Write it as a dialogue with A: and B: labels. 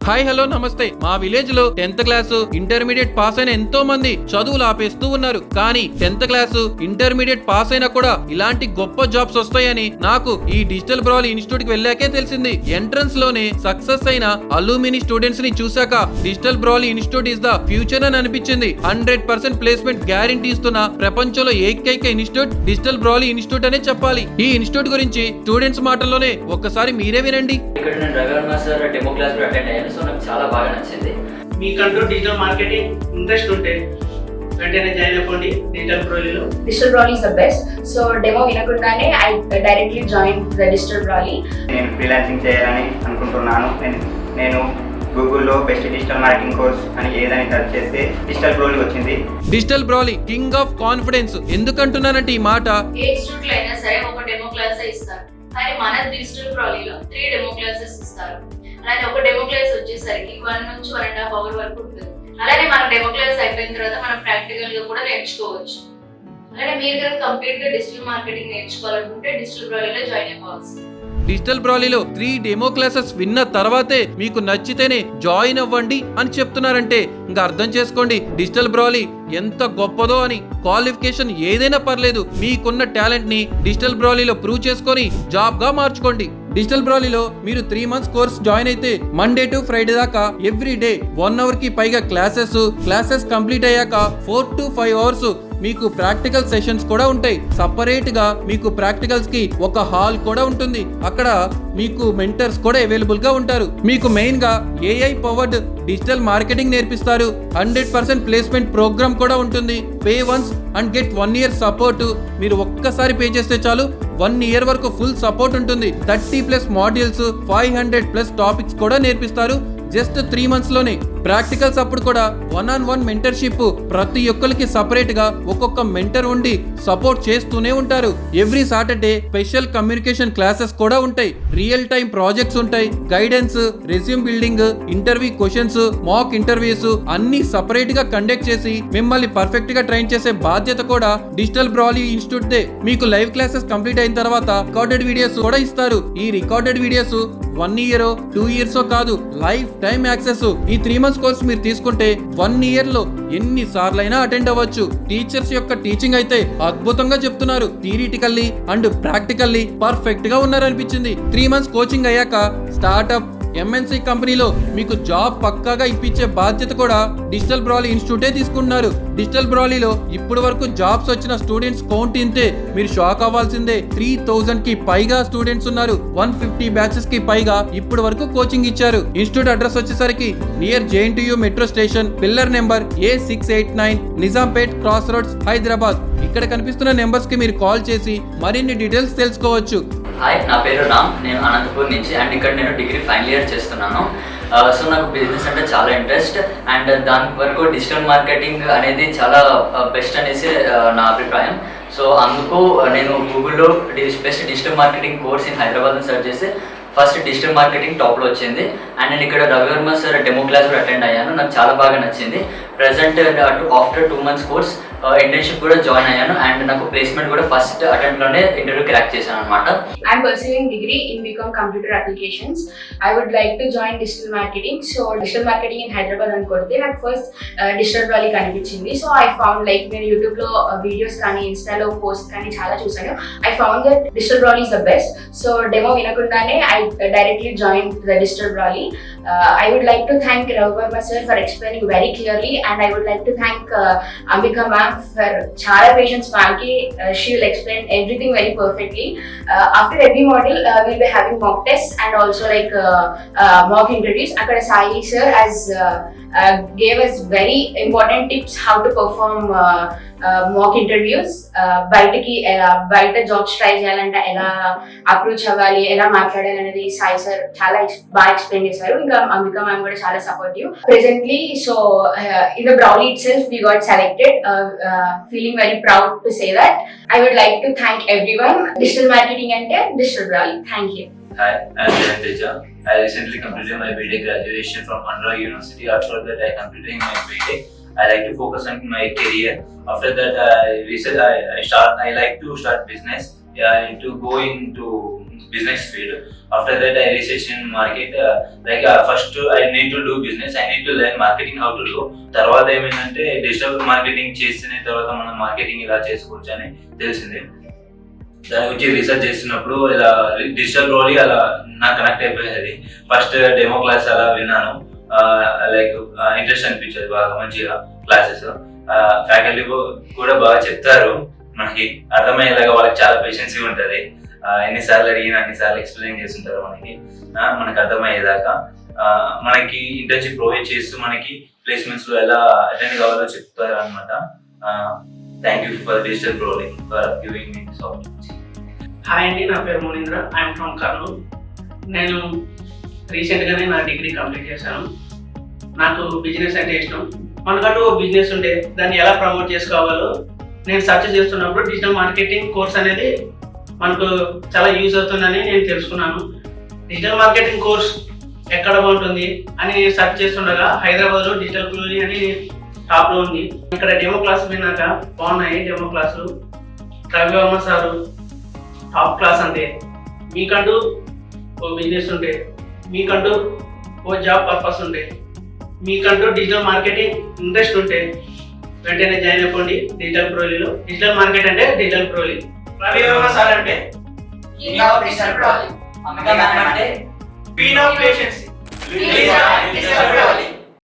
A: Hi hello నమస్తే. మా village లో 10th క్లాస్ ఇంటర్మీడియట్ పాస్ అయిన ఎంతో మంది చదువులు ఆపేస్తూ ఉన్నారు. కానీ 10th క్లాస్ ఇంటర్మీడియట్ పాస్ అయినా కూడా ఇలాంటి గొప్ప జాబ్స్ వస్తాయని నాకు ఈ డిజిటల్ బ్రాలీ ఇన్స్టిట్యూట్ కి వెళ్ళాకే తెలిసింది. ఎంట్రన్స్ లోనే సక్సెస్ అయిన అలూమిని స్టూడెంట్స్ ని చూశాక Digital Brolly institute is the future అని అనిపించింది. 100% ప్లేస్మెంట్ గ్యారంటీ ఇస్తున్న ప్రపంచంలో ఏకైక ఇన్స్టిట్యూట్ డిజిటల్ బ్రాలీ ఇన్స్టిట్యూట్ అనే చెప్పాలి. ఈ ఇన్స్టిట్యూట్ గురించి స్టూడెంట్స్ మాటల్లోనే ఒక్కసారి మీరే వినండి.
B: ఇక్కడ నేను రవివర్మ సార్ డెమో క్లాస్ కూడా అటెండ్ అయ్యాను. సో నాకు చాలా బాగా నచ్చింది.
C: మీకంటూ డిజిటల్ మార్కెటింగ్ ఇంట్రెస్ట్ ఉంటే వెంటనే జాయిన్ అయిపోండి డిజిటల్ బ్రాలీలో.
D: Digital Brolly is the best. So demo వినకుండానే I directly join the Digital Brolly.
E: నేను ఫ్రీలాన్సింగ్ చేయాలని అనుకుంటున్నాను. నేను గూగుల్లో బెస్ట్ డిజిటల్ మార్కెటింగ్ కోర్స్ అని ఏదని సెర్చ్ చేస్తే డిజిటల్ బ్రాలీ వచ్చింది.
A: Digital Brolly king of confidence. ఎందుకంటున్నానంటే ఈ మాట,
D: ఏ ఇన్స్టిట్యూట్ లో అయినా సరే ఒక డెమో క్లాస్ ఇస్తారు, కానీ మన డిజిటల్ బ్రాలీలో 3 డెమో క్లాసెస్ ఇస్తారు. అలానే ఒక డెమో క్లాస్ వచ్చేసరికి 1 నుంచి 1.5 అవర్ వరకు ఉంటుంది. అలానే మన డెమో క్లాస్ అయిపోయిన తర్వాత మనం ప్రాక్టికల్ గా కూడా నేర్చుకోవచ్చు. అలానే మీరు కనుక కంప్లీట్ గా డిజిటల్ మార్కెటింగ్ నేర్చుకోవాలనుకుంటే డిజిటల్ బ్రాలీలో జాయిన్ అయిపోవచ్చు.
A: డిజిటల్ బ్రాలీలో 3 డెమో క్లాసెస్ విన్న తర్వాతే మీకు నచ్చితేనే జాయిన్ అవ్వండి అని చెప్తున్నారంటే ఇంకా అర్థం చేసుకోండి డిజిటల్ బ్రాలీ ఎంత గొప్పదో అని. క్వాలిఫికేషన్ ఏదైనా పర్లేదు, మీకున్న టాలెంట్ ని డిజిటల్ బ్రాలీలో ప్రూవ్ చేసుకొని జాబ్ గా మార్చుకోండి. డిజిటల్ బ్రాలీలో మీరు 3 months కోర్స్ జాయిన్ అయితే మండే టు ఫ్రైడే దాకా ఎవ్రీ డే 1 hour కి పైగా క్లాసెస్ కంప్లీట్ అయ్యాక 4 to 5 hours మీకు ప్రాక్టికల్ సెషన్స్ కూడా ఉంటాయి. సపరేట్ గా మీకు ప్రాక్టికల్స్ కి ఒక హాల్ కూడా ఉంటుంది. అక్కడ మీకు మెంటర్స్ కూడా అవైలబుల్ గా ఉంటారు. మీకు మెయిన్ గా AI పవర్డ్ డిజిటల్ మార్కెటింగ్ నేర్పిస్తారు. 100% ప్లేస్మెంట్ ప్రోగ్రామ్ కూడా ఉంటుంది. Pay once and get 1 year support. మీరు ఒక్కసారి పే చేస్తే చాలు 1 year వరకు ఫుల్ సపోర్ట్ ఉంటుంది. 30+ మాడ్యూల్స్, 500+ టాపిక్స్ కూడా నేర్పిస్తారు జస్ట్ 3 months లోనే. ప్రాక్టికల్స్ అప్పుడు కూడా 1-on-1 మెంటర్షిప్. ప్రతి ఒక్కరికి సపరేట్ గా ఒక్కొక్క మెంటర్ ఉండి సపోర్ట్ చేస్తూనే ఉంటారు. Every Saturday special communication classes కూడా ఉంటాయి. రియల్ టైం ప్రాజెక్ట్స్ ఉంటాయి. Guidance, resume building, interview questions, mock interviews అన్ని సపరేట్ గా కండక్ట్ చేసి మిమ్మల్ని పర్ఫెక్ట్ గా ట్రైన్ చేసే బాధ్యత కూడా డిజిటల్ బ్రాలీ ఇన్స్టిట్యూట్ దే. మీకు లైవ్ క్లాసెస్ కంప్లీట్ అయిన తర్వాత రికార్డెడ్ వీడియోస్ కూడా ఇస్తారు. ఈ రికార్డెడ్ వీడియోస్ 1 year 2 years కాదు, లైఫ్ టైం యాక్సెస్. ఈ 3 months కోర్స్ మీరు తీసుకుంటే 1 year లో ఎన్ని సార్లైనా అటెండ్ అవ్వచ్చు. టీచర్స్ యొక్క టీచింగ్ అయితే అద్భుతంగా చెప్తున్నారు. థియరిటికల్లీ అండ్ ప్రాక్టికల్లీ పర్ఫెక్ట్ గా ఉన్నారనిపించింది. 3 months కోచింగ్ అయ్యాక స్టార్ట్అప్ MNC కంపెనీలో మీకు జాబ్ పక్కాగా ఇప్పించే బాధ్యత కూడా డిజిటల్ బ్రాలీ ఇన్స్టిట్యూటే తీసుకుంటున్నారు. డిజిటల్ బ్రాలీలో ఇప్పుడు వరకు జాబ్స్ వచ్చిన స్టూడెంట్స్ కౌంట్ ఇంతే. మీరు షాక్ అవ్వాల్సిందే. 3000 కి పైగా స్టూడెంట్స్ ఉన్నారు. 150 బ్యాచెస్ కి పైగా ఇప్పుడు వరకు కోచింగ్ ఇచ్చారు. ఇన్స్టిట్యూట్ అడ్రస్ వచ్చేసరికి near JNTU metro station, pillar number A689, Nizampet cross roads, Hyderabad. ఇక్కడ కనిపిస్తున్న నెంబర్స్ కి మీరు కాల్ చేసి మరిన్ని డీటెయిల్స్ తెలుసుకోవచ్చు.
B: హాయ్, నా పేరు రామ్. నేను అనంతపూర్ నుంచి అండ్ ఇక్కడ నేను డిగ్రీ ఫైనల్ ఇయర్ చేస్తున్నాను. సో నాకు బిజినెస్ అంటే చాలా ఇంట్రెస్ట్ అండ్ దాని వరకు డిజిటల్ మార్కెటింగ్ అనేది చాలా బెస్ట్ అనేసి నా అభిప్రాయం. సో అందుకు నేను గూగుల్లో best digital marketing course in హైదరాబాద్ని సెర్చ్ చేసి ఫస్ట్ డిజిటల్ మార్కెటింగ్ టాప్లో వచ్చింది. అండ్ నేను ఇక్కడ రవివర్మ సార్ డెమో క్లాస్ కూడా అటెండ్ అయ్యాను. నాకు చాలా బాగా నచ్చింది. Present after 2 months course internship కూడా జాయిన్ అయ్యాను అండ్ నాకు ప్లేస్మెంట్ కూడా ఫస్ట్ అటెంప్ట్ లోనే ఇంటర్వ్యూ క్రాక్ చేశాను అనమాట.
D: I'm pursuing degree in BCom Computer Applications. I would like to join digital marketing. So digital marketing in Hyderabad అని కొడితే నాకు ఫస్ట్ డిజిటల్ బ్రాలీ కనిపించింది. సో ఐ ఫౌండ్ లైక్ నేను YouTube లో videos కానీ ఇన్స్టాలో పోస్ట్ కానీ చాలా చూసాను. I found that Digital Brolly is the best. So demo వినకుండానే I directly join the Digital Brolly. I would like to thank Raghuvarma sir for explaining very clearly and I would like to thank Ambika ma'am for చాలా patience ma'am ki she will explain everything very perfectly. After every module we'll be having mock tests and also like mock interviews. Akkada Sai sir has gave us very important tips how to perform mock interviews. బయట jobs try చేయాలంటే ఎలా approach అవ్వాలి, ఎలా మాట్లాడాలి అనేది Sai sir చాలా బాగా explain చేశారు. ఇంకా అంబికా మ్యామ్ కూడా చాలా supportive. Presently so in the Brolly itself we got selected. Feeling very proud to say that. I would like to thank everyone. Digital marketing అంటే Digital Brolly. Thank you.
F: Hi, I'm Jayant Teja. I recently completed my BTech graduation from Andhra University. After that, I completed my BTech. I like to focus on my career. After that, I like to start business. To go into business field. After that, I researched in market. First, I need to do business. I need to learn marketing how to do. తర్వాత ఏమైందంటే digital marketing చేసిన తర్వాత మనం marketing ఇలా చేసుకోవచ్చు అని తెలిసింది. దాని గురించి రీసెర్చ్ చేస్తున్నప్పుడు ఇలా డిజిటల్ రోల్ అలా నాకు కనెక్ట్ అయిపోయేది. ఫస్ట్ డెమో క్లాస్ అలా విన్నాను. ఇంట్రెస్ట్ అనిపించేది బాగా మంచిగా క్లాసెస్. ఫ్యాకల్టీ కూడా బాగా చెప్తారు, మనకి అర్థమయ్యేలాగా. వాళ్ళకి చాలా పేషెన్సీ ఉంటుంది. ఎన్నిసార్లు అడిగినా అన్నిసార్లు ఎక్స్ప్లెయిన్ చేస్తుంటారు మనకి అర్థమయ్యేదాకా. మనకి ఇంటర్న్షిప్ ప్రొవైడ్ చేస్తూ మనకి ప్లేస్మెంట్స్ లో ఎలా అటెండ్ కావాలో చెప్తారు అనమాట. థ్యాంక్ యూ ఫర్ డిజిటల్ రోలింగ్ for giving me this opportunity.
C: Hi అండి, నా పేరు మునీంద్ర. I'm from Kurnool. నేను రీసెంట్గానే నా డిగ్రీ కంప్లీట్ చేశాను. నాకు బిజినెస్ అంటే ఇష్టం. మనకంటూ బిజినెస్ ఉంటే దాన్ని ఎలా ప్రమోట్ చేసుకోవాలో నేను సెర్చ్ చేస్తున్నప్పుడు డిజిటల్ మార్కెటింగ్ కోర్స్ అనేది మనకు చాలా యూజ్ అవుతుందని నేను తెలుసుకున్నాను. డిజిటల్ మార్కెటింగ్ కోర్స్ ఎక్కడ బాగుంటుంది అని సెర్చ్ చేస్తుండగా హైదరాబాద్లో డిజిటల్ క్లూని అని టాప్లో ఉంది. ఇక్కడ డెమో క్లాస్ విన్నాక బాగున్నాయి డెమో క్లాసులు. Ravi Varma sir top class. అంటే మీకంటూ ఓ బిజినెస్ ఉంటే, మీకంటూ ఓ జాబ్ పర్పస్ ఉంటే, మీకంటూ డిజిటల్ మార్కెటింగ్ ఇంట్రెస్ట్ ఉంటే వెంటనే జాయిన్ అయిపోండి డిజిటల్ ప్రోలీలో. డిజిటల్ మార్కెట్ అంటే డిజిటల్ ప్రోలీ. రవివర్మ సార్ అంటే
B: అంటే
C: క్వీన్ ఆఫ్ పేషెన్స్.